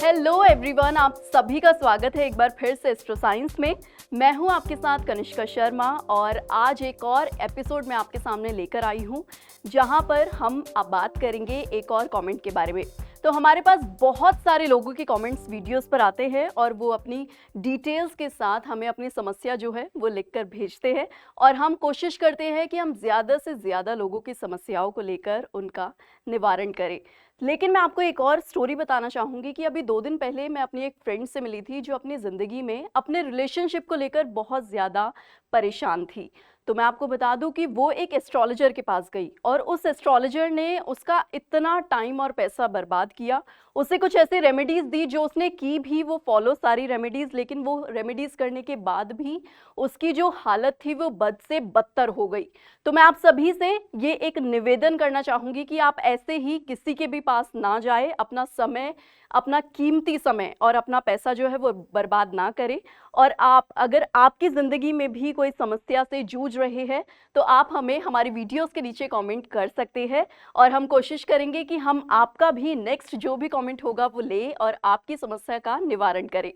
Hello everyone, आप सभी का स्वागत है एक बार फिर से एस्ट्रो साइंस में। मैं हूं आपके साथ कनिष्का शर्मा और आज एक और एपिसोड में आपके सामने लेकर आई हूं जहां पर हम अब बात करेंगे एक और कमेंट के बारे में। तो हमारे पास बहुत सारे लोगों के कमेंट्स वीडियोस पर आते हैं और वो अपनी डिटेल्स के साथ हमें अपनी समस्या जो है वो लिखकर भेजते हैं और हम कोशिश करते हैं कि हम ज़्यादा से ज़्यादा लोगों की समस्याओं को लेकर उनका निवारण करें। लेकिन मैं आपको एक और स्टोरी बताना चाहूँगी कि अभी 2 दिन पहले मैं अपनी एक फ्रेंड से मिली थी जो अपनी ज़िंदगी में अपने रिलेशनशिप को लेकर बहुत ज़्यादा परेशान थी। तो मैं आपको बता दूं कि वो एक एस्ट्रोलॉजर के पास गई और उस एस्ट्रोलॉजर ने उसका इतना टाइम और पैसा बर्बाद किया। उसे कुछ ऐसे रेमेडीज़ दी जो उसने की भी, वो फॉलो सारी रेमेडीज़, लेकिन वो रेमेडीज़ करने के बाद भी उसकी जो हालत थी वो बद से बदतर हो गई। तो मैं आप सभी से ये एक निवेदन करना चाहूँगी कि आप ऐसे ही किसी के भी पास ना जाए, अपना समय, अपना कीमती समय और अपना पैसा जो है वो बर्बाद ना करें। और आप अगर आपकी ज़िंदगी में भी कोई समस्या से जूझ रहे हैं तो आप हमें हमारी वीडियोस के नीचे कमेंट कर सकते हैं और हम कोशिश करेंगे कि हम आपका भी नेक्स्ट जो भी कमेंट होगा वो ले और आपकी समस्या का निवारण करें।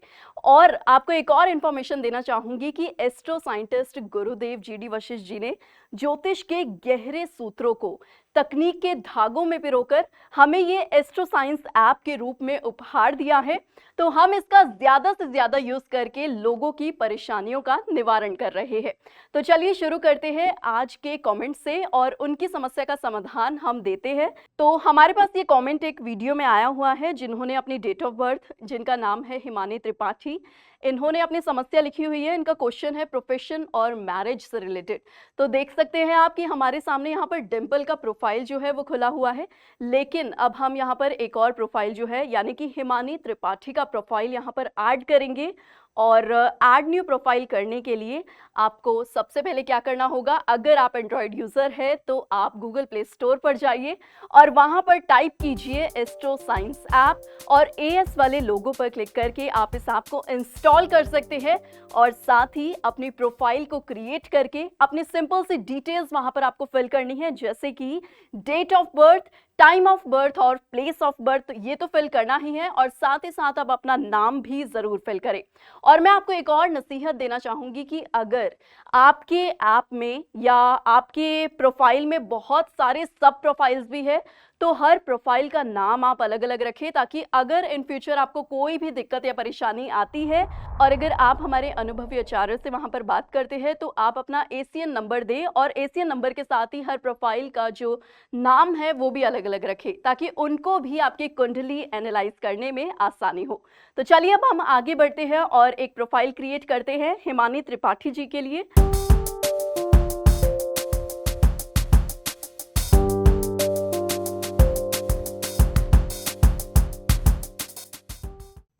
और आपको एक और इन्फॉर्मेशन देना चाहूँगी कि एस्ट्रो साइंटिस्ट गुरुदेव जी.डी. वशिष्ठ जी ने ज्योतिष के गहरे सूत्रों को तकनीक के धागों में पिरोकर हमें ये एस्ट्रो साइंस ऐप के रूप में उपहार दिया है। तो हम इसका ज़्यादा से ज़्यादा यूज़ करके लोगों की परेशानियों का निवारण कर रहे हैं। तो चलिए शुरू करते हैं आज के कमेंट से और उनकी समस्या का समाधान हम देते हैं। तो हमारे पास ये कमेंट एक वीडियो में आया हुआ है जिन्होंने अपनी डेट ऑफ बर्थ, जिनका नाम है हिमानी त्रिपाठी, इन्होंने अपनी समस्या लिखी हुई है। इनका क्वेश्चन है प्रोफेशन और मैरिज से रिलेटेड। तो देख सकते हैं आप कि हमारे सामने यहाँ पर डिम्पल का प्रोफाइल जो है वो खुला हुआ है, लेकिन अब हम यहाँ पर एक और प्रोफाइल जो है यानी कि हिमानी त्रिपाठी का प्रोफाइल यहाँ पर ऐड करेंगे। और ऐड न्यू प्रोफाइल करने के लिए आपको सबसे पहले क्या करना होगा, अगर आप एंड्रॉयड यूज़र है तो आप गूगल प्ले स्टोर पर जाइए और वहाँ पर टाइप कीजिए एस्ट्रो साइंस ऐप और एएस वाले लोगो पर क्लिक करके आप इस ऐप को इंस्टॉल कर सकते हैं और साथ ही अपनी प्रोफाइल को क्रिएट करके अपनी सिंपल सी डिटेल्स वहाँ पर आपको फिल करनी है, जैसे कि date of birth, time of birth और प्लेस ऑफ बर्थ, ये तो फिल करना ही है और साथ ही साथ आप अपना नाम भी ज़रूर फिल करें। और मैं आपको एक और नसीहत देना चाहूँगी कि अगर आपके ऐप में या आपके प्रोफाइल में बहुत सारे सब प्रोफाइल्स भी है तो हर प्रोफाइल का नाम आप अलग अलग रखें, ताकि अगर इन फ्यूचर आपको कोई भी दिक्कत या परेशानी आती है और अगर आप हमारे अनुभवी आचार्य से वहाँ पर बात करते हैं तो आप अपना एसीएन नंबर दें और एसीएन नंबर के साथ ही हर प्रोफाइल का जो नाम है वो भी अलग अलग रखें, ताकि उनको भी आपकी कुंडली एनालाइज करने में आसानी हो। तो चलिए अब हम आगे बढ़ते हैं और एक प्रोफाइल क्रिएट करते हैं हिमानी त्रिपाठी जी के लिए।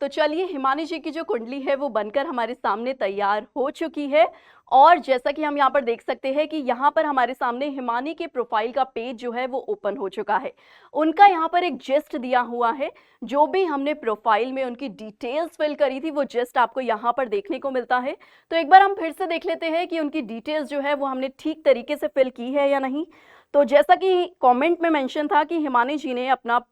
तो चलिए, हिमानी जी की जो कुंडली है वो बनकर हमारे सामने तैयार हो चुकी है और जैसा कि हम यहाँ पर देख सकते हैं कि यहाँ पर हमारे सामने हिमानी के प्रोफाइल का पेज जो है वो ओपन हो चुका है। उनका यहाँ पर एक जिस्ट दिया हुआ है, जो भी हमने प्रोफाइल में उनकी डिटेल्स फिल करी थी वो जिस्ट आपको यहाँ पर देखने को मिलता है। तो एक बार हम फिर से देख लेते हैं कि उनकी डिटेल्स जो है वो हमने ठीक तरीके से फिल की है या नहीं। तो जैसा कि कॉमेंट में मेंशन था कि हिमानी जी ने अपना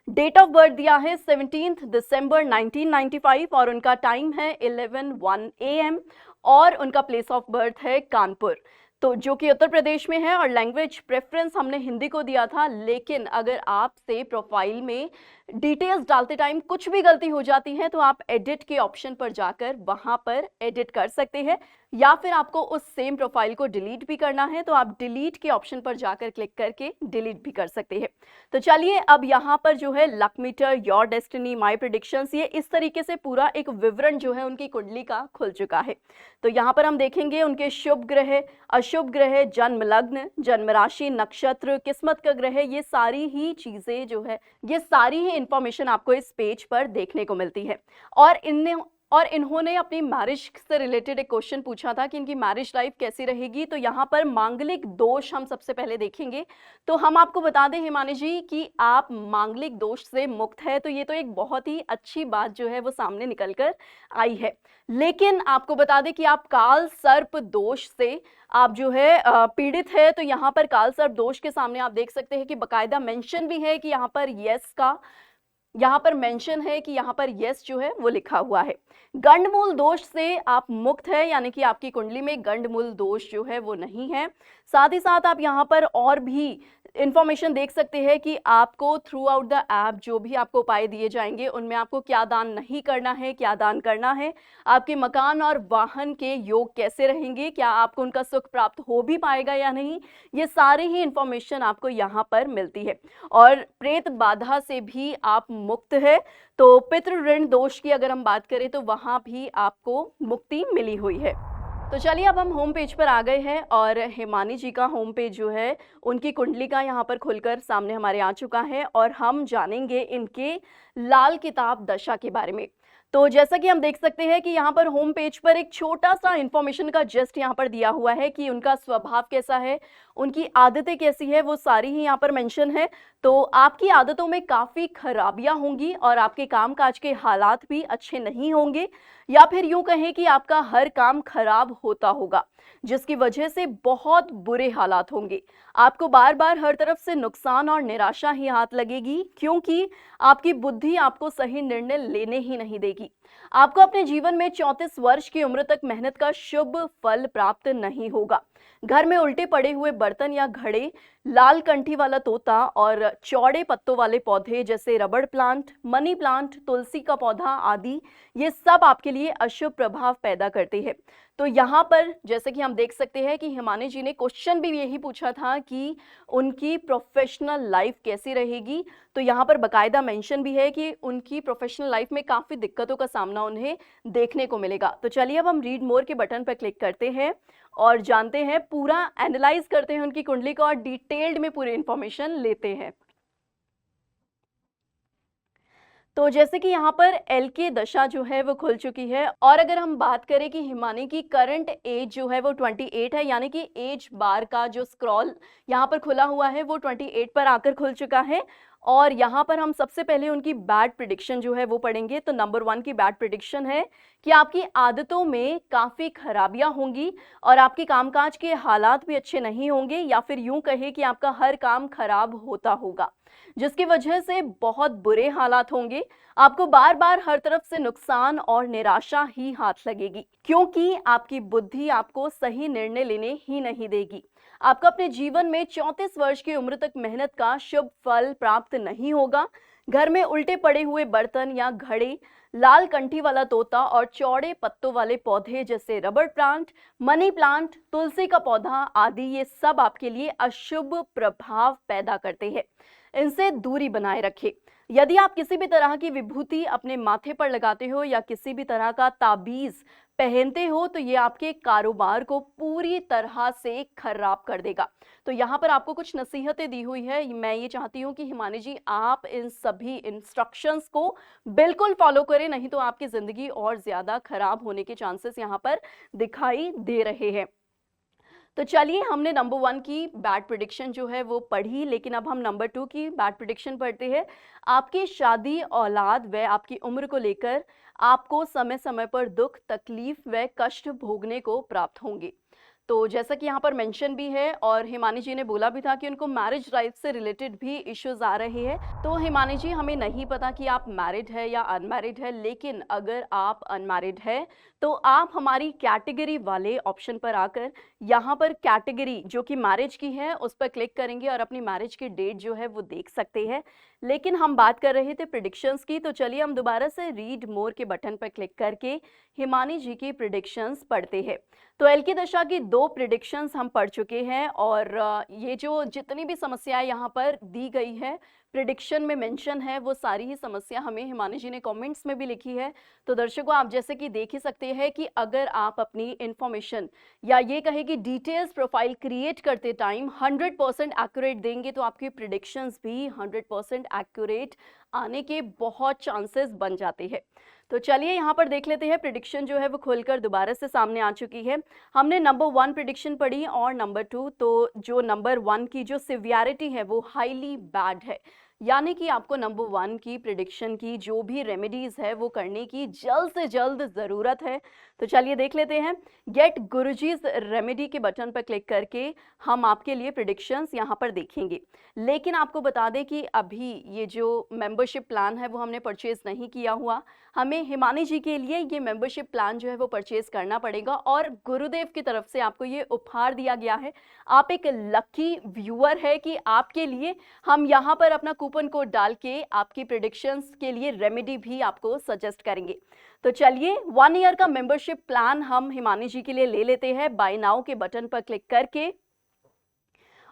डेट ऑफ बर्थ दिया है 17 दिसंबर 1995 और उनका टाइम है 11:01 AM और उनका प्लेस ऑफ बर्थ है कानपुर, तो जो कि उत्तर प्रदेश में है। और लैंग्वेज प्रेफरेंस हमने हिंदी को दिया था, लेकिन अगर आपसे प्रोफाइल में डिटेल्स डालते टाइम कुछ भी गलती हो जाती है तो आप एडिट के ऑप्शन पर जाकर वहां पर एडिट कर सकते हैं, या फिर आपको उस सेम प्रोफाइल को डिलीट भी करना है तो आप डिलीट के ऑप्शन पर जाकर क्लिक करके डिलीट भी कर सकते हैं। तो चलिए अब यहाँ पर जो है luck meter, your destiny, my predictions, ये इस तरीके से पूरा एक विवरण जो है उनकी कुंडली का खुल चुका है। तो यहाँ पर हम देखेंगे उनके शुभ ग्रह, अशुभ ग्रह, जन्म लग्न, जन्म राशि, नक्षत्र, किस्मत का ग्रह, ये सारी ही चीजें जो है, ये सारी ही इंफॉर्मेशन आपको इस पेज पर देखने को मिलती है। और इन्होंने अपनी मैरिज से रिलेटेड एक क्वेश्चन पूछा था कि इनकी मैरिज लाइफ कैसी रहेगी। तो यहाँ पर मांगलिक दोष हम सबसे पहले देखेंगे। तो हम आपको बता दें हिमानी जी कि आप मांगलिक दोष से मुक्त है, तो ये तो एक बहुत ही अच्छी बात जो है वो सामने निकल कर आई है। लेकिन आपको बता दें कि आप काल सर्प दोष से आप जो है पीड़ित है। तो यहाँ पर काल सर्प दोष के सामने आप देख सकते हैं कि बकायदा मेंशन भी है कि यहाँ पर यस का यहाँ पर मेंशन है कि यहाँ पर यस जो है वो लिखा हुआ है। गंडमूल दोष से आप मुक्त है, यानी कि आपकी कुंडली में गंडमूल दोष जो है वो नहीं है। साथ ही साथ आप यहाँ पर और भी इन्फॉर्मेशन देख सकते हैं कि आपको थ्रू आउट द ऐप जो भी आपको उपाय दिए जाएंगे उनमें आपको क्या दान नहीं करना है, क्या दान करना है, आपके मकान और वाहन के योग कैसे रहेंगे, क्या आपको उनका सुख प्राप्त हो भी पाएगा या नहीं, ये सारे ही इन्फॉर्मेशन आपको यहाँ पर मिलती है। और प्रेत बाधा से भी आप मुक्त है। तो पितृ ऋण दोष की अगर हम बात करें तो वहाँ भी आपको मुक्ति मिली हुई है। तो चलिए अब हम होम पेज पर आ गए हैं और हिमानी जी का होम पेज जो है उनकी कुंडली का यहाँ पर खुलकर सामने हमारे आ चुका है और हम जानेंगे इनके लाल किताब दशा के बारे में। तो जैसा कि हम देख सकते हैं कि यहाँ पर होम पेज पर एक छोटा सा इंफॉर्मेशन का जस्ट यहाँ पर दिया हुआ है कि उनका स्वभाव कैसा है, उनकी आदतें कैसी है, वो सारी ही यहाँ पर मेंशन है। तो आपकी आदतों में काफ़ी खराबियां होंगी और आपके कामकाज के हालात भी अच्छे नहीं होंगे, या फिर यूं कहें कि आपका हर काम खराब होता होगा, जिसकी वजह से बहुत बुरे हालात होंगे। आपको बार बार हर तरफ से नुकसान और निराशा ही हाथ लगेगी, क्योंकि आपकी बुद्धि आपको सही निर्णय लेने ही नहीं देगी। आपको अपने जीवन में 34 वर्ष की उम्र तक मेहनत का शुभ फल प्राप्त नहीं होगा। घर में उल्टे पड़े हुए बर्तन या घड़े, लाल कंठी वाला तोता और चौड़े पत्तों वाले पौधे जैसे रबड़ प्लांट, मनी प्लांट, तुलसी का पौधा आदि, ये सब आपके लिए अशुभ प्रभाव पैदा करते हैं। तो यहाँ पर जैसे कि हम देख सकते हैं कि हिमानी जी ने क्वेश्चन भी यही पूछा था कि उनकी प्रोफेशनल लाइफ कैसी रहेगी। तो यहाँ पर बकायदा मेंशन भी है कि उनकी प्रोफेशनल लाइफ में काफ़ी दिक्कतों का सामना उन्हें देखने को मिलेगा। तो चलिए अब हम रीड मोर के बटन पर क्लिक करते हैं और जानते हैं, पूरा एनालाइज करते हैं उनकी कुंडली को और डिटेल्ड में पूरी इंफॉर्मेशन लेते हैं। तो जैसे कि यहाँ पर एल की दशा जो है वो खुल चुकी है और अगर हम बात करें कि हिमानी की करंट एज जो है वो 28 है, यानी कि एज बार का जो स्क्रॉल यहाँ पर खुला हुआ है वो 28 पर आकर खुल चुका है। और यहाँ पर हम सबसे पहले उनकी बैड प्रिडिक्शन जो है वो पढ़ेंगे। तो नंबर 1 की बैड प्रिडिक्शन है कि आपकी आदतों में काफ़ी खराबियां होंगी और आपके कामकाज के हालात भी अच्छे नहीं होंगे, या फिर यूं कहे कि आपका हर काम खराब होता होगा, जिसकी वजह से बहुत बुरे हालात होंगे। आपको बार बार हर तरफ से नुकसान और निराशा ही हाथ लगेगी, क्योंकि आपकी बुद्धि आपको सही निर्णय लेने ही नहीं देगी। आपको अपने जीवन में 34 वर्ष की उम्र तक मेहनत का शुभ फल प्राप्त नहीं होगा। घर में उल्टे पड़े हुए बर्तन या घड़े, लाल कंठी वाला तोता और चौड़े पत्तों वाले पौधे जैसे रबड़ प्लांट, मनी प्लांट, तुलसी का पौधा आदि, ये सब आपके लिए अशुभ प्रभाव पैदा करते हैं। इनसे दूरी बनाए रखें। यदि आप किसी भी तरह की विभूति अपने माथे पर लगाते हो या किसी भी तरह का ताबीज पहनते हो तो ये आपके कारोबार को पूरी तरह से खराब कर देगा। तो यहाँ पर आपको कुछ नसीहतें दी हुई है। मैं ये चाहती हूँ कि हिमानी जी आप इन सभी इंस्ट्रक्शंस को बिल्कुल फॉलो करें, नहीं तो आपकी ज़िंदगी और ज़्यादा खराब होने के चांसेस यहाँ पर दिखाई दे रहे हैं। तो चलिए, हमने नंबर 1 की बैड प्रिडिक्शन जो है वो पढ़ी, लेकिन अब हम नंबर 2 की बैड प्रिडिक्शन पढ़ते हैं। आपकी शादी, औलाद व आपकी उम्र को लेकर आपको समय समय पर दुख, तकलीफ व कष्ट भोगने को प्राप्त होंगे। तो जैसा कि यहाँ पर मेंशन भी है और हिमानी जी ने बोला भी था कि उनको मैरिज लाइफ से रिलेटेड भी इश्यूज आ रहे हैं। तो हिमानी जी, हमें नहीं पता कि आप मैरिड है या अनमैरिड है, लेकिन अगर आप अनमैरिड है तो आप हमारी कैटेगरी वाले ऑप्शन पर आकर यहाँ पर कैटेगरी जो कि मैरिज की है उस पर क्लिक करेंगे और अपनी मैरिज की डेट जो है वो देख सकते हैं। लेकिन हम बात कर रहे थे प्रिडिक्शंस की, तो चलिए हम दोबारा से रीड मोर के बटन पर क्लिक करके हिमानी जी की प्रिडिक्शंस पढ़ते हैं। तो एल की दशा की 2 प्रिडिक्शंस हम पढ़ चुके हैं और ये जो जितनी भी समस्याएं यहाँ पर दी गई है प्रिडिक्शन में मेंशन है, वो सारी ही समस्या हमें हिमानी जी ने कमेंट्स में भी लिखी है। तो दर्शकों, आप जैसे कि देख ही सकते हैं कि अगर आप अपनी इंफॉर्मेशन या ये कहे कि डिटेल्स प्रोफाइल क्रिएट करते टाइम 100% एक्यूरेट देंगे तो आपकी प्रिडिक्शंस भी 100% एक्यूरेट आने के बहुत चांसेस बन जाते हैं। तो चलिए यहाँ पर देख लेते हैं, प्रिडिक्शन जो है वो खुलकर दोबारा से सामने आ चुकी है। हमने नंबर 1 प्रिडिक्शन पढ़ी और नंबर 2। तो जो नंबर 1 की जो सिवियरिटी है वो हाईली बैड है, यानी कि आपको नंबर 1 की प्रिडिक्शन की जो भी रेमेडीज़ है वो करने की जल्द से जल्द ज़रूरत है। तो चलिए देख लेते हैं। गेट गुरुजीज़ रेमेडी के बटन पर क्लिक करके हम आपके लिए प्रिडिक्शंस यहाँ पर देखेंगे। लेकिन आपको बता दें कि अभी ये जो मेंबरशिप प्लान है वो हमने परचेज़ नहीं किया हुआ। हमें हिमानी जी के लिए ये मेंबरशिप प्लान जो है वो परचेज़ करना पड़ेगा और गुरुदेव की तरफ से आपको ये उपहार दिया गया है। आप एक लकी व्यूअर है कि आपके लिए हम यहाँ पर अपना कूपन कोड डाल के आपकी प्रिडिक्शंस के लिए रेमेडी भी आपको सजेस्ट करेंगे। तो चलिए 1 ईयर का मेंबरशिप प्लान हम हिमानी जी के लिए ले लेते हैं बाय नाउ के बटन पर क्लिक करके।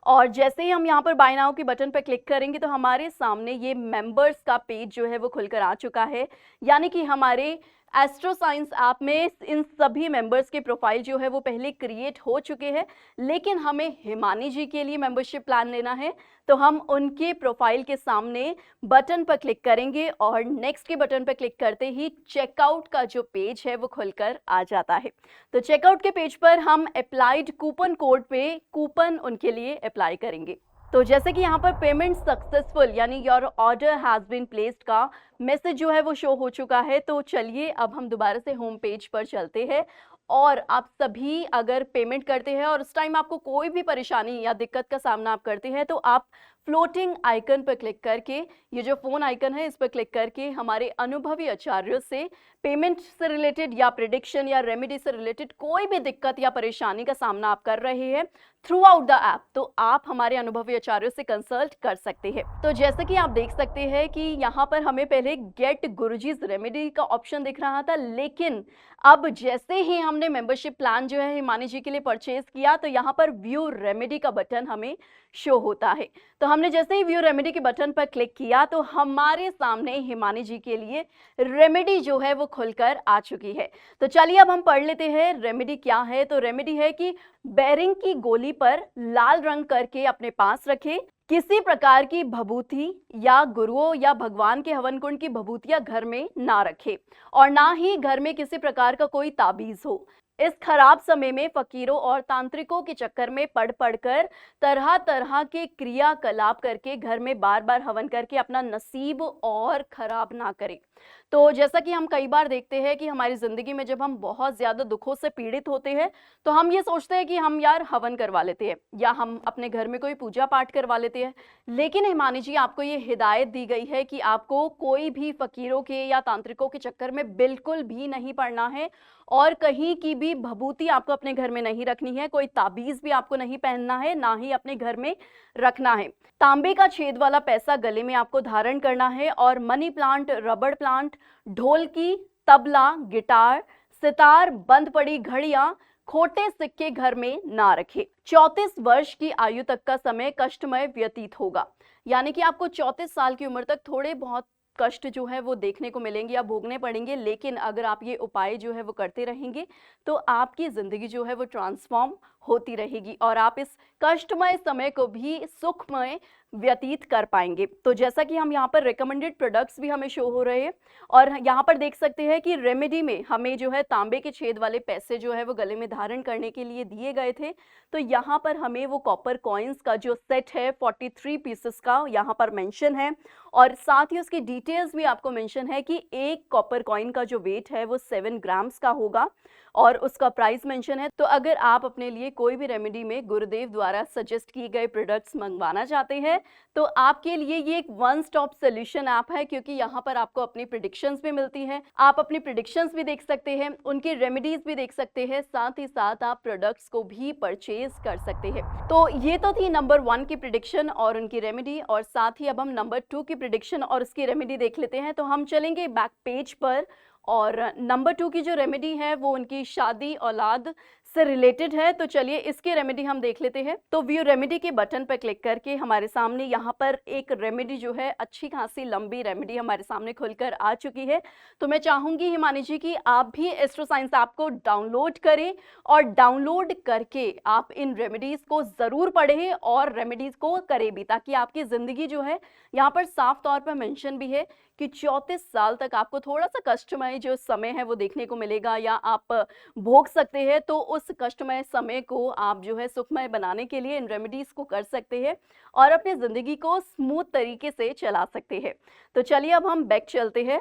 और जैसे ही हम यहाँ पर बाय नाउ के बटन पर क्लिक करेंगे तो हमारे सामने ये मेंबर्स का पेज जो है वो खुलकर आ चुका है। यानी कि हमारे एस्ट्रो साइंस ऐप में इन सभी मेंबर्स के प्रोफाइल जो है वो पहले क्रिएट हो चुके हैं, लेकिन हमें हिमानी जी के लिए मेंबरशिप प्लान लेना है तो हम उनके प्रोफाइल के सामने बटन पर क्लिक करेंगे और नेक्स्ट के बटन पर क्लिक करते ही चेकआउट का जो पेज है वो खुलकर आ जाता है। तो चेकआउट के पेज पर हम अप्लाइड कूपन कोड पे कूपन उनके लिए अप्लाई करेंगे। तो जैसे कि यहाँ पर पेमेंट सक्सेसफुल यानी your order has been placed का मैसेज जो है वो शो हो चुका है। तो चलिए अब हम दोबारा से होम पेज पर चलते हैं और आप सभी अगर पेमेंट करते हैं और उस टाइम आपको कोई भी परेशानी या दिक्कत का सामना आप करते हैं तो आप फ्लोटिंग आइकन पर क्लिक करके, ये जो फ़ोन आइकन है इस पर क्लिक करके हमारे अनुभवी आचार्यों से पेमेंट से रिलेटेड या प्रिडिक्शन या रेमेडी से रिलेटेड कोई भी दिक्कत या परेशानी का सामना आप कर रहे हैं थ्रू आउट द ऐप, तो आप हमारे अनुभवी आचार्यों से कंसल्ट कर सकते हैं। तो जैसे कि आप देख सकते हैं कि यहाँ पर हमें पहले गेट गुरुजीज़ रेमेडी का ऑप्शन दिख रहा था, लेकिन अब जैसे ही हमने मेंबरशिप प्लान जो है हिमानी जी के लिए परचेज किया तो यहाँ पर व्यू रेमेडी का बटन हमें शो होता है। तो हमने जैसे ही व्यू रेमेडी के बटन पर क्लिक किया तो हमारे सामने हिमानी जी के लिए रेमेडी जो है वो खुलकर आ चुकी है। तो चलिए अब हम पढ़ लेते हैं रेमेडी क्या है। तो रेमेडी है कि बेरिंग की गोली पर लाल रंग करके अपने पास रखें, किसी प्रकार की भभूति या गुरुओं या भगवान के हवन कुंड की भभूतियां घर में ना रखें और ना ही घर में किसी प्रकार का कोई ताबीज हो। इस खराब समय में फकीरों और तांत्रिकों के चक्कर में पड़ कर तरह तरह के क्रियाकलाप करके घर में बार बार हवन करके अपना नसीब और खराब ना करें। तो जैसा कि हम कई बार देखते हैं कि हमारी ज़िंदगी में जब हम बहुत ज़्यादा दुखों से पीड़ित होते हैं तो हम ये सोचते हैं कि हम यार हवन करवा लेते हैं या हम अपने घर में कोई पूजा पाठ करवा लेते हैं, लेकिन हिमानी जी आपको ये हिदायत दी गई है कि आपको कोई भी फकीरों के या तांत्रिकों के चक्कर में बिल्कुल भी नहीं पड़ना है और कहीं की भी भभूति आपको अपने घर में नहीं रखनी है, कोई ताबीज़ भी आपको नहीं पहनना है, ना ही अपने घर में रखना है। तांबे का छेद वाला पैसा गले में आपको धारण करना है और मनी प्लांट, रबड़ प्लांट, ढोलकी, तबला, गिटार, सितार, बंद पड़ी घड़ियां, खोटे सिक्के घर में ना रखें। 34 वर्ष की आयु तक का समय कष्टमय व्यतीत होगा, यानी कि आपको 34 साल की उम्र तक थोड़े बहुत कष्ट जो है वो देखने को मिलेंगे या भोगने पड़ेंगे, लेकिन अगर आप ये उपाय जो है वो करते रहेंगे तो आपकी ज़िंदगी जो है वो ट्रांसफॉर्म होती रहेगी और आप इस कष्टमय समय को भी सुखमय व्यतीत कर पाएंगे। तो जैसा कि हम यहाँ पर रिकमेंडेड प्रोडक्ट्स भी हमें शो हो रहे हैं और यहाँ पर देख सकते हैं कि रेमेडी में हमें जो है तांबे के छेद वाले पैसे जो है वो गले में धारण करने के लिए दिए गए थे। तो यहाँ पर हमें वो कॉपर कॉइन्स का जो सेट है 43 पीसेस का यहाँ पर मेंशन है और साथ ही उसकी डिटेल्स भी आपको मेंशन है कि एक कॉपर कॉइन का जो वेट है वो 7 ग्राम्स का होगा और उसका प्राइस मेंशन है। तो अगर आप अपने लिए कोई भी रेमेडी में गुरुदेव द्वारा सजेस्ट किए गए प्रोडक्ट्स मंगवाना चाहते हैं तो आपके लिए ये एक वन स्टॉप सोल्यूशन ऐप है, क्योंकि यहाँ पर आपको अपनी प्रिडिक्शंस भी मिलती हैं, आप अपनी प्रिडिक्शंस भी देख सकते हैं, उनकी रेमेडीज भी देख सकते हैं, साथ ही साथ आप प्रोडक्ट्स को भी परचेज कर सकते हैं। तो ये तो थी नंबर 1 की प्रिडिक्शन और उनकी रेमेडी, और साथ ही अब हम नंबर 2 की प्रिडिक्शन और उसकी रेमेडी देख लेते हैं। तो हम चलेंगे बैक पेज पर और नंबर 2 की जो रेमेडी है वो उनकी शादी औलाद से रिलेटेड है। तो चलिए इसकी रेमेडी हम देख लेते हैं। तो व्यू रेमेडी के बटन पर क्लिक करके हमारे सामने यहाँ पर एक रेमेडी जो है अच्छी खासी लंबी रेमेडी हमारे सामने खुलकर आ चुकी है। तो मैं चाहूँगी हिमानी जी कि आप भी एस्ट्रो साइंस ऐप को डाउनलोड करें और डाउनलोड करके आप इन रेमेडीज़ को ज़रूर पढ़ें और रेमेडीज़ को करें भी, ताकि आपकी ज़िंदगी जो है यहाँ पर साफ तौर पर मेंशन भी है कि 34 साल तक आपको थोड़ा-सा कष्टमय जो समय है वो देखने को मिलेगा या आप भोग सकते हैं। तो उस कष्टमय समय को आप जो है सुखमय बनाने के लिए इन रेमेडीज़ को कर सकते हैं और अपनी ज़िंदगी को स्मूथ तरीके से चला सकते हैं। तो चलिए अब हम बैक चलते हैं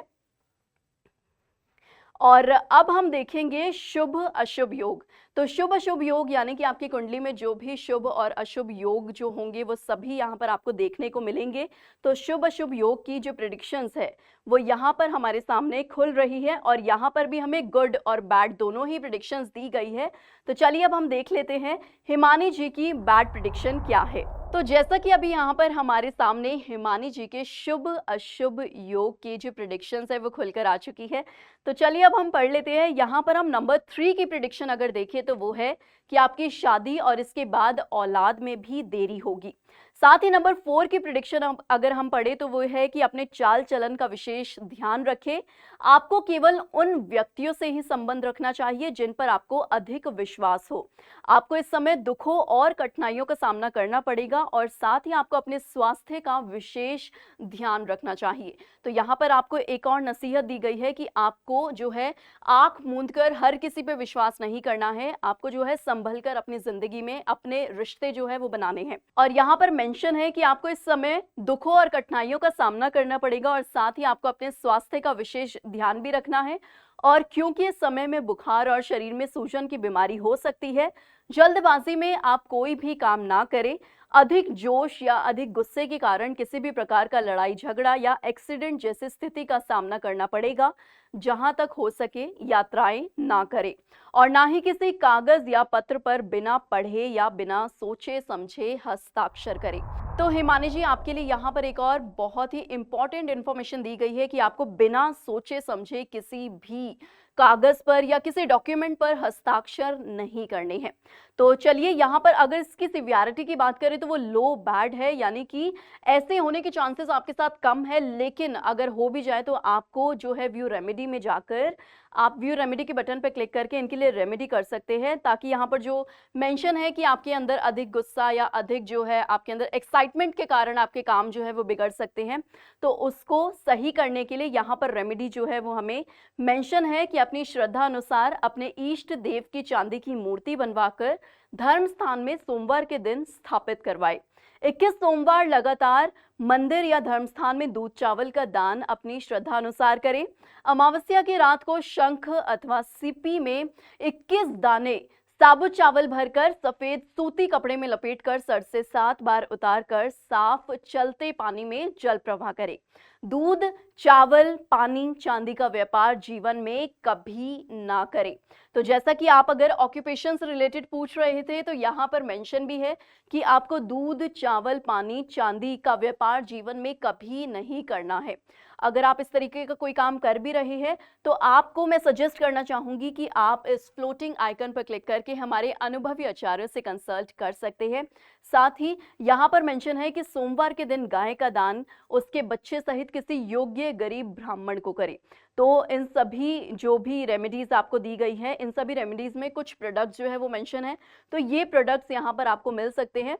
और अब हम देखेंगे शुभ अशुभ योग। तो शुभ अशुभ योग यानी कि आपकी कुंडली में जो भी शुभ और अशुभ योग जो होंगे वो सभी यहाँ पर आपको देखने को मिलेंगे। तो शुभ अशुभ योग की जो प्रेडिक्शंस है वो यहाँ पर हमारे सामने खुल रही है और यहाँ पर भी हमें गुड और बैड दोनों ही प्रेडिक्शंस दी गई है। तो चलिए अब हम देख लेते हैं हिमानी जी की बैड प्रेडिक्शन क्या है। तो जैसा कि अभी यहाँ पर हमारे सामने हिमानी जी के शुभ अशुभ योग की जो प्रेडिक्शंस है वो खुलकर आ चुकी है। तो चलिए अब हम पढ़ लेते हैं। यहाँ पर हम नंबर 3 की प्रेडिक्शन अगर देखें तो वो है कि आपकी शादी और इसके बाद औलाद में भी देरी होगी। साथ ही नंबर 4 की प्रेडिक्शन अगर हम पढ़े तो वो है कि अपने चाल चलन का विशेष ध्यान रखें। आपको केवल उन व्यक्तियों से ही संबंध रखना चाहिए जिन पर आपको अधिक विश्वास हो। आपको इस समय दुखों और कठिनाइयों का सामना करना पड़ेगा और साथ ही आपको अपने स्वास्थ्य का विशेष ध्यान रखना चाहिए। तो यहाँ पर आपको एक और नसीहत दी गई है कि आपको जो है आंख मूंद कर हर किसी पे विश्वास नहीं करना है। आपको जो है संभल कर अपनी जिंदगी में अपने रिश्ते जो है वो बनाने हैं। और यहाँ पर मेंशन है कि आपको इस समय दुखों और कठिनाइयों का सामना करना पड़ेगा और साथ ही आपको अपने स्वास्थ्य का विशेष ध्यान भी रखना है। और क्योंकि इस समय में बुखार और शरीर में सूजन की बीमारी हो सकती है, जल्दबाजी में आप कोई भी काम ना करें। अधिक जोश या अधिक गुस्से के कारण किसी भी प्रकार का लड़ाई झगड़ा या एक्सीडेंट जैसी स्थिति का सामना करना पड़ेगा। जहां तक हो सके यात्राएं ना करें और ना ही किसी कागज या पत्र पर बिना पढ़े या बिना सोचे समझे हस्ताक्षर करें। तो हिमानी जी आपके लिए यहाँ पर एक और बहुत ही इंपॉर्टेंट इंफॉर्मेशन दी गई है कि आपको बिना सोचे समझे किसी भी कागज पर या किसी डॉक्यूमेंट पर हस्ताक्षर नहीं करने हैं। तो चलिए यहाँ पर अगर इसकी सिवियरिटी की बात करें तो वो लो बैड है, यानी कि ऐसे होने के चांसेस आपके साथ कम है, लेकिन अगर हो भी जाए तो आपको जो है व्यू रेमेडी में जाकर आप व्यू रेमेडी के बटन पर क्लिक करके इनके लिए रेमेडी कर सकते हैं, ताकि यहाँ पर जो मेंशन है कि आपके अंदर अधिक गुस्सा या अधिक जो है आपके अंदर एक्साइटमेंट के कारण आपके काम जो है वो बिगड़ सकते हैं, तो उसको सही करने के लिए यहाँ पर रेमेडी जो है वो हमें मेंशन है कि अपनी श्रद्धा अनुसार अपने इष्ट देव की चांदी की मूर्ति बनवाकर धर्म स्थान में सोमवार के दिन स्थापित करवाए। 21 सोमवार लगातार मंदिर या धर्म स्थान में दूध चावल का दान अपनी श्रद्धा अनुसार करें। अमावस्या की रात को शंख अथवा सीपी में 21 दाने साबुत चावल भरकर सफेद सूती कपड़े में लपेटकर सर से 7 बार उतारकर साफ चलते पानी में जल प्रवाह करें। दूध, चावल, पानी, चांदी का व्यापार जीवन में कभी ना करें। तो जैसा कि आप अगर ऑक्यूपेशन से रिलेटेड पूछ रहे थे तो यहाँ पर मेंशन भी है कि आपको दूध, चावल, पानी, चांदी का व्यापार जीवन में कभी नहीं करना है। अगर आप इस तरीके का कोई काम कर भी रहे हैं तो आपको मैं सजेस्ट करना चाहूंगी कि आप इस फ्लोटिंग आइकन पर क्लिक करके हमारे अनुभवी आचार्य से कंसल्ट कर सकते हैं। साथ ही यहाँ पर मेंशन है कि सोमवार के दिन गाय का दान उसके बच्चे सहित किसी योग्य गरीब ब्राह्मण को करें। तो इन सभी जो भी रेमेडीज आपको दी गई है, इन सभी रेमेडीज में कुछ प्रोडक्ट्स जो है वो मेंशन है, तो ये प्रोडक्ट्स यहाँ पर आपको मिल सकते हैं।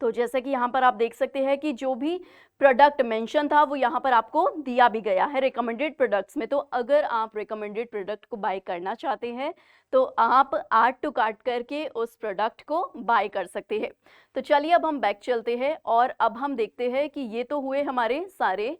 तो जैसे कि यहाँ पर आप देख सकते हैं कि जो भी प्रोडक्ट मेंशन था वो यहाँ पर आपको दिया भी गया है रिकमेंडेड प्रोडक्ट्स में। तो अगर आप रिकमेंडेड प्रोडक्ट को बाय करना चाहते हैं तो आप ऐड टू कार्ट करके उस प्रोडक्ट को बाय कर सकते हैं। तो चलिए अब हम बैक चलते हैं और अब हम देखते हैं कि ये तो हुए हमारे सारे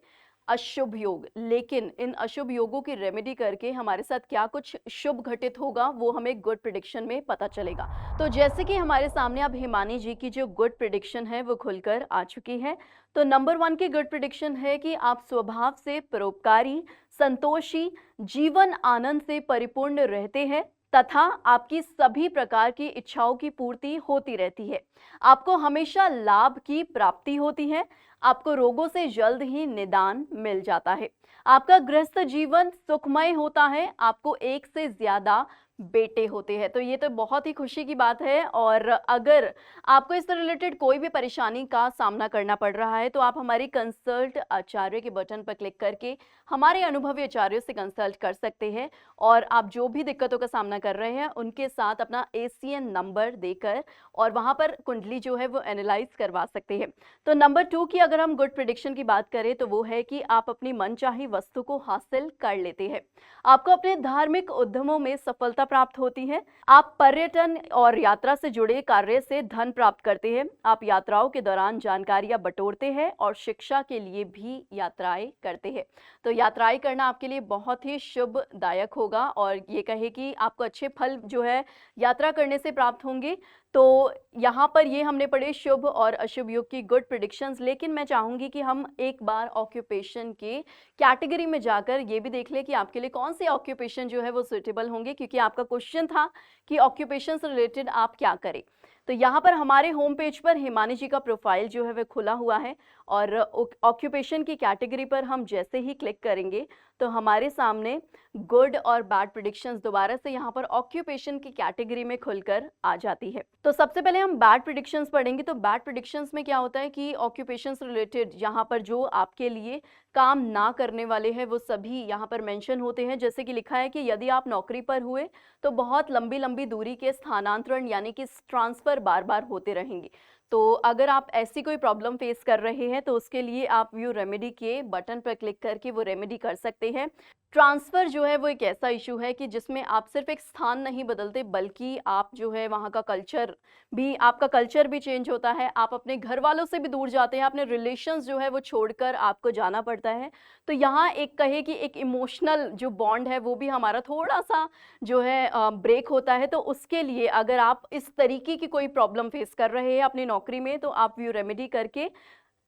अशुभ योग, लेकिन इन अशुभ योगों की रेमेडी करके हमारे साथ क्या कुछ शुभ घटित होगा वो हमें गुड प्रेडिक्शन में पता चलेगा। तो जैसे कि हमारे सामने अब हिमानी जी की जो गुड प्रेडिक्शन है वो खुलकर आ चुकी है। तो नंबर 1 की गुड प्रेडिक्शन है कि आप स्वभाव से परोपकारी, संतोषी, जीवन आनंद से परिपूर्ण रहते हैं तथा आपकी सभी प्रकार की इच्छाओं की पूर्ति होती रहती है। आपको हमेशा लाभ की प्राप्ति होती है। आपको रोगों से जल्द ही निदान मिल जाता है। आपका गृहस्थ जीवन सुखमय होता है। आपको एक से ज्यादा बेटे होते हैं। तो ये तो बहुत ही खुशी की बात है। और अगर आपको इससे रिलेटेड कोई भी परेशानी का सामना करना पड़ रहा है तो आप हमारी कंसल्ट आचार्य के बटन पर क्लिक करके हमारे अनुभवी आचार्यों से कंसल्ट कर सकते हैं और आप जो भी दिक्कतों का सामना कर रहे हैं उनके साथ अपना ACN नंबर देकर और वहां पर कुंडली जो है वो एनालाइज करवा सकते हैं। तो नंबर 2 की अगर हम गुड प्रिडिक्शन की बात करें तो वो है कि आप अपनी मनचाही वस्तु को हासिल कर लेते हैं। आपको अपने धार्मिक उद्यमों में सफलता प्राप्त होती है। आप पर्यटन और यात्रा से जुड़े कार्य से धन प्राप्त करते हैं। आप यात्राओं के दौरान जानकारियां बटोरते हैं और शिक्षा के लिए भी यात्राएं करते हैं। तो यात्राएं करना आपके लिए बहुत ही शुभदायक होगा और ये कहे कि आपको अच्छे फल जो है यात्रा करने से प्राप्त होंगे। तो यहाँ पर ये हमने पढ़े शुभ और अशुभ योग की गुड प्रिडिक्शंस, लेकिन मैं चाहूंगी कि हम एक बार ऑक्यूपेशन के कैटेगरी में जाकर ये भी देख लें कि आपके लिए कौन से ऑक्यूपेशन जो है वो सुटेबल होंगे, क्योंकि आपका क्वेश्चन था कि ऑक्यूपेशन से रिलेटेड आप क्या करें। तो यहाँ पर हमारे होम पेज पर हिमानी जी का प्रोफाइल जो है वह खुला हुआ है और ऑक्यूपेशन की कैटेगरी पर हम जैसे ही क्लिक करेंगे तो हमारे सामने गुड और बैड प्रिडिक्शंस दोबारा से यहाँ पर ऑक्यूपेशन की कैटेगरी में खुलकर आ जाती है। तो सबसे पहले हम बैड प्रिडिक्शंस पढ़ेंगे। तो बैड प्रिडिक्शंस में क्या होता है कि ऑक्यूपेशन से रिलेटेड यहाँ पर जो आपके लिए काम ना करने वाले हैं वो सभी यहाँ पर मेंशन होते हैं। जैसे कि लिखा है कि यदि आप नौकरी पर हुए तो बहुत लंबी लंबी दूरी के स्थानांतरण यानी कि ट्रांसफर बार बार होते रहेंगे। तो अगर आप ऐसी कोई प्रॉब्लम फेस कर रहे हैं तो उसके लिए आप व्यू रेमेडी के बटन पर क्लिक करके वो रेमेडी कर सकते हैं। ट्रांसफ़र जो है वो एक ऐसा इशू है कि जिसमें आप सिर्फ एक स्थान नहीं बदलते बल्कि आप जो है वहाँ का कल्चर भी, आपका कल्चर भी चेंज होता है। आप अपने घर वालों से भी दूर जाते हैं, अपने रिलेशंस जो है वो छोड़कर आपको जाना पड़ता है। तो यहाँ एक कहे कि एक इमोशनल जो बॉन्ड है वो भी हमारा थोड़ा सा जो है ब्रेक होता है। तो उसके लिए अगर आप इस तरीके की कोई प्रॉब्लम फेस कर रहे हैं अपनी नौकरी में तो आप व्यू रेमेडी करके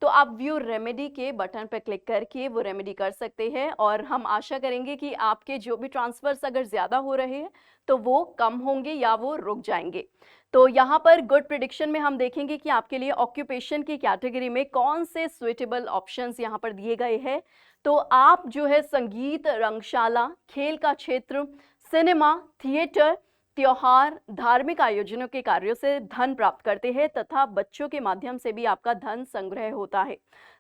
व्यू रेमेडी के बटन पर क्लिक करके वो रेमेडी कर सकते हैं। और हम आशा करेंगे कि आपके जो भी ट्रांसफर्स अगर ज़्यादा हो रहे हैं तो वो कम होंगे या वो रुक जाएंगे। तो यहाँ पर गुड प्रिडिक्शन में हम देखेंगे कि आपके लिए ऑक्यूपेशन की कैटेगरी में कौन से सुइटेबल ऑप्शंस यहाँ पर दिए गए हैं। तो आप जो है संगीत, रंगशाला, खेल का क्षेत्र, सिनेमा, थिएटर, त्योहार, धार्मिक आयोजनों के कार्यों से धन प्राप्त करते हैं तथा बच्चों के माध्यम से भी आपका धन संग्रह होता है।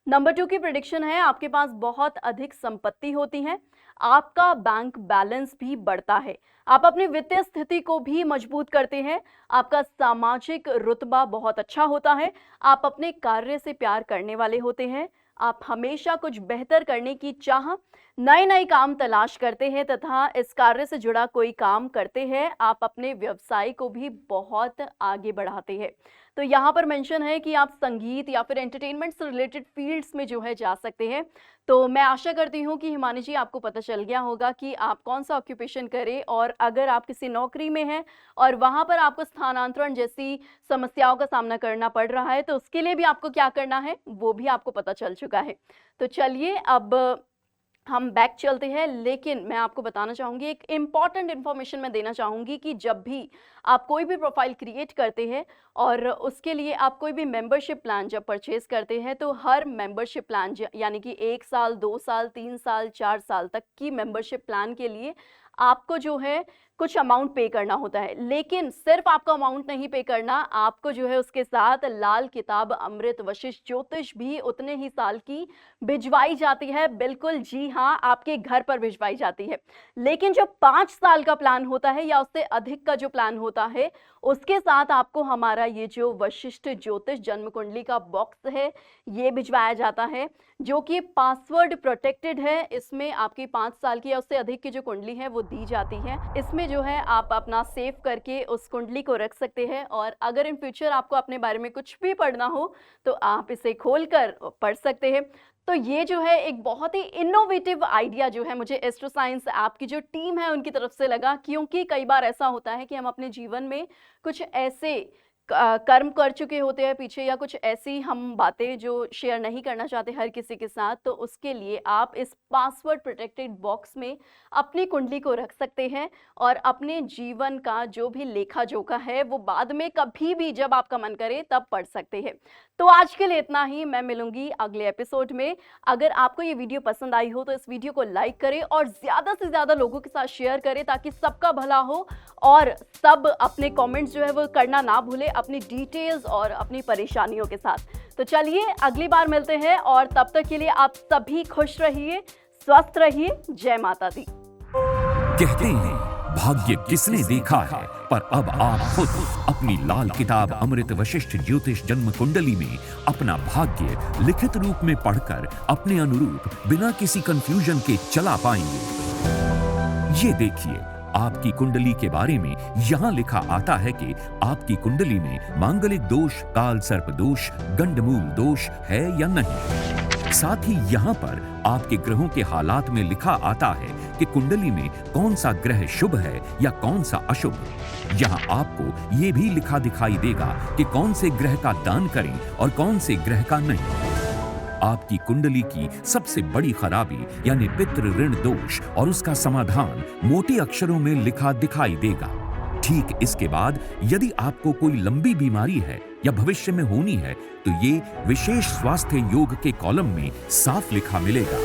नंबर 2 की प्रेडिक्शन है आपके पास बहुत अधिक संपत्ति होती है। आपका बैंक बैलेंस भी बढ़ता है। आप अपनी वित्तीय स्थिति को भी मजबूत करते हैं। आपका सामाजिक रुतबा बहुत अच्छा होता है। आप अपने कार्य से प्यार करने वाले होते हैं। आप हमेशा कुछ बेहतर करने की चाह, नए नए काम तलाश करते हैं तथा इस कार्य से जुड़ा कोई काम करते हैं। आप अपने व्यवसाय को भी बहुत आगे बढ़ाते हैं। तो यहाँ पर मेंशन है कि आप संगीत या फिर एंटरटेनमेंट से रिलेटेड फील्ड्स में जो है जा सकते हैं। तो मैं आशा करती हूँ कि हिमानी जी आपको पता चल गया होगा कि आप कौन सा ऑक्यूपेशन करें। और अगर आप किसी नौकरी में हैं और वहाँ पर आपको स्थानांतरण जैसी समस्याओं का सामना करना पड़ रहा है तो उसके लिए भी आपको क्या करना है वो भी आपको पता चल चुका है। तो चलिए अब हम बैक चलते हैं, लेकिन मैं आपको बताना चाहूँगी, एक इम्पॉर्टेंट इन्फॉर्मेशन मैं देना चाहूँगी कि जब भी आप कोई भी प्रोफाइल क्रिएट करते हैं और उसके लिए आप कोई भी मेंबरशिप प्लान जब परचेज करते हैं तो हर मेंबरशिप प्लान यानी कि 1 साल, 2 साल, 3 साल, 4 साल तक की मेंबरशिप प्लान के लिए आपको जो है कुछ अमाउंट पे करना होता है। लेकिन सिर्फ आपको अमाउंट नहीं पे करना, आपको जो है उसके साथ लाल किताब अमृत वशिष्ठ ज्योतिष भी उतने ही साल की भिजवाई जाती है। बिल्कुल जी हाँ, आपके घर पर भिजवाई जाती है। लेकिन जो 5 साल का प्लान होता है या उससे अधिक का जो प्लान होता है उसके साथ आपको हमारा ये जो वशिष्ठ ज्योतिष जन्म कुंडली का बॉक्स है ये भिजवाया जाता है, जो कि पासवर्ड प्रोटेक्टेड है। इसमें आपकी 5 साल की या उससे अधिक की जो कुंडली है वो दी जाती है। इसमें जो है आप अपना सेव करके उस कुंडली को रख सकते हैं और अगर इन फ्यूचर आपको अपने बारे में कुछ भी पढ़ना हो तो आप इसे खोलकर पढ़ सकते हैं। तो ये जो है एक बहुत ही इनोवेटिव आइडिया जो है मुझे एस्ट्रो साइंस ऐप की जो टीम है उनकी तरफ से लगा, क्योंकि कई बार ऐसा होता है कि हम अपने जीवन में कुछ ऐसे कर्म कर चुके होते हैं पीछे, या कुछ ऐसी हम बातें जो शेयर नहीं करना चाहते हर किसी के साथ, तो उसके लिए आप इस पासवर्ड प्रोटेक्टेड बॉक्स में अपनी कुंडली को रख सकते हैं और अपने जीवन का जो भी लेखा जोखा है वो बाद में कभी भी जब आपका मन करे तब पढ़ सकते हैं। तो आज के लिए इतना ही, मैं मिलूंगी अगले एपिसोड में। अगर आपको ये वीडियो पसंद आई हो तो इस वीडियो को लाइक करें और ज़्यादा से ज़्यादा लोगों के साथ शेयर करें ताकि सबका भला हो, और सब अपने कमेंट्स जो है वो करना ना भूले अपनी डिटेल्स और अपनी परेशानियों के साथ। तो चलिए अगली बार मिलते हैं, और तब तक के लिए आप सभी खुश रहिए, स्वस्थ रहिए। जय माता दी। कहते हैं भाग्य किसने देखा है, पर अब आप खुद अपनी लाल किताब अमृत वशिष्ठ ज्योतिष जन्म कुंडली में अपना भाग्य लिखित रूप में पढ़कर अपने अनुरूप बिना किसी कंफ्यूजन के चला पाएंगे। ये देखिए, आपकी कुंडली के बारे में यहाँ लिखा आता है कि आपकी कुंडली में मांगलिक दोष, काल सर्प दोष, गंडमूल दोष है या नहीं। साथ ही यहाँ पर आपके ग्रहों के हालात में लिखा आता है कि कुंडली में कौन सा ग्रह शुभ है या कौन सा अशुभ। यहाँ आपको ये भी लिखा दिखाई देगा कि कौन से ग्रह का दान करें और कौन से ग्रह का नहीं। आपकी कुंडली की सबसे बड़ी खराबी यानी पितृ ऋण दोष और उसका समाधान मोटे अक्षरों में लिखा दिखाई देगा। ठीक इसके बाद यदि आपको कोई लंबी बीमारी है या भविष्य में होनी है तो ये विशेष स्वास्थ्य योग के कॉलम में साफ लिखा मिलेगा।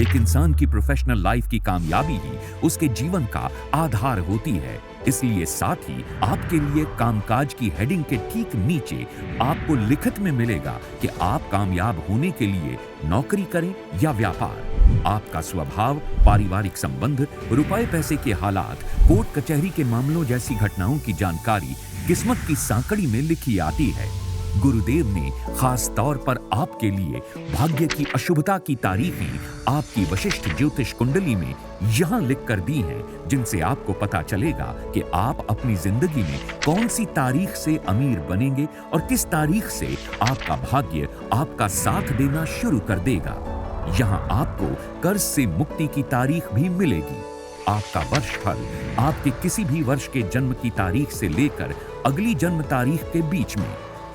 एक इंसान की प्रोफेशनल लाइफ की कामयाबी ही उसके जीवन का आधार होती है, इसलिए साथ ही आपके लिए कामकाज की हेडिंग के ठीक नीचे आपको लिखित में मिलेगा कि आप कामयाब होने के लिए नौकरी करें या व्यापार। आपका स्वभाव, पारिवारिक संबंध, रुपए पैसे के हालात, कोर्ट कचहरी के मामलों जैसी घटनाओं की जानकारी किस्मत की सांकड़ी में लिखी आती है। गुरुदेव ने खास तौर पर आपके लिए भाग्य की अशुभता की तारीखें आपकी वशिष्ठ ज्योतिष कुंडली में यहाँ लिख कर दी हैं, जिनसे आपको पता चलेगा कि आप अपनी जिंदगी में कौन सी तारीख से अमीर बनेंगे और किस तारीख से आपका भाग्य आपका साथ देना शुरू कर देगा। यहाँ आपको कर्ज से मुक्ति की तारीख भी मिलेगी। आपका वर्षफल आपके किसी भी वर्ष के जन्म की तारीख से लेकर अगली जन्म तारीख के बीच में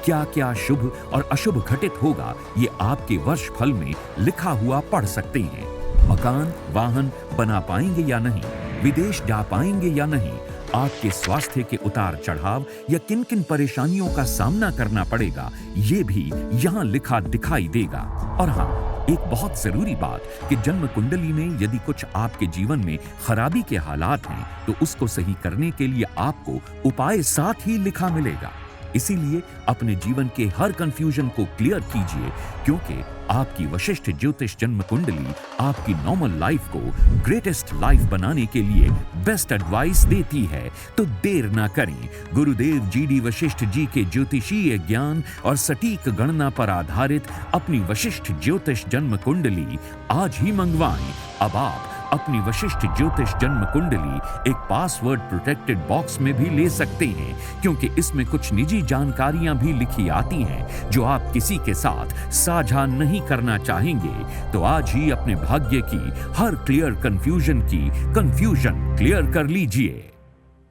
क्या क्या शुभ और अशुभ घटित होगा, ये आपके वर्ष फल में लिखा हुआ पढ़ सकते हैं। मकान, वाहन बना पाएंगे या नहीं, विदेश जा पाएंगे या नहीं, आपके स्वास्थ्य के उतार चढ़ाव या किन किन परेशानियों का सामना करना पड़ेगा, ये भी यहाँ लिखा दिखाई देगा। और हाँ, एक बहुत जरूरी बात कि जन्म कुंडली में यदि कुछ आपके जीवन में खराबी के हालात हैं तो उसको सही करने के लिए आपको उपाय साथ ही लिखा मिलेगा। इसीलिए अपने जीवन के हर कंफ्यूजन को क्लियर कीजिए, क्योंकि आपकी वशिष्ठ ज्योतिष जन्म कुंडली आपकी नॉर्मल लाइफ को ग्रेटेस्ट लाइफ बनाने के लिए बेस्ट एडवाइस देती है। तो देर ना करें, गुरुदेव GD वशिष्ठ जी के ज्योतिषीय ज्ञान और सटीक गणना पर आधारित अपनी वशिष्ठ ज्योतिष जन्म कुंडली आज ही मंगवाएं। अब आप अपनी वशिष्ठ ज्योतिष जन्म कुंडली एक पासवर्ड प्रोटेक्टेड बॉक्स में भी ले सकते हैं, क्योंकि इसमें कुछ निजी जानकारियां भी लिखी आती हैं जो आप किसी के साथ साझा नहीं करना चाहेंगे। तो आज ही अपने भाग्य की हर क्लियर कंफ्यूजन की कंफ्यूजन क्लियर कर लीजिए।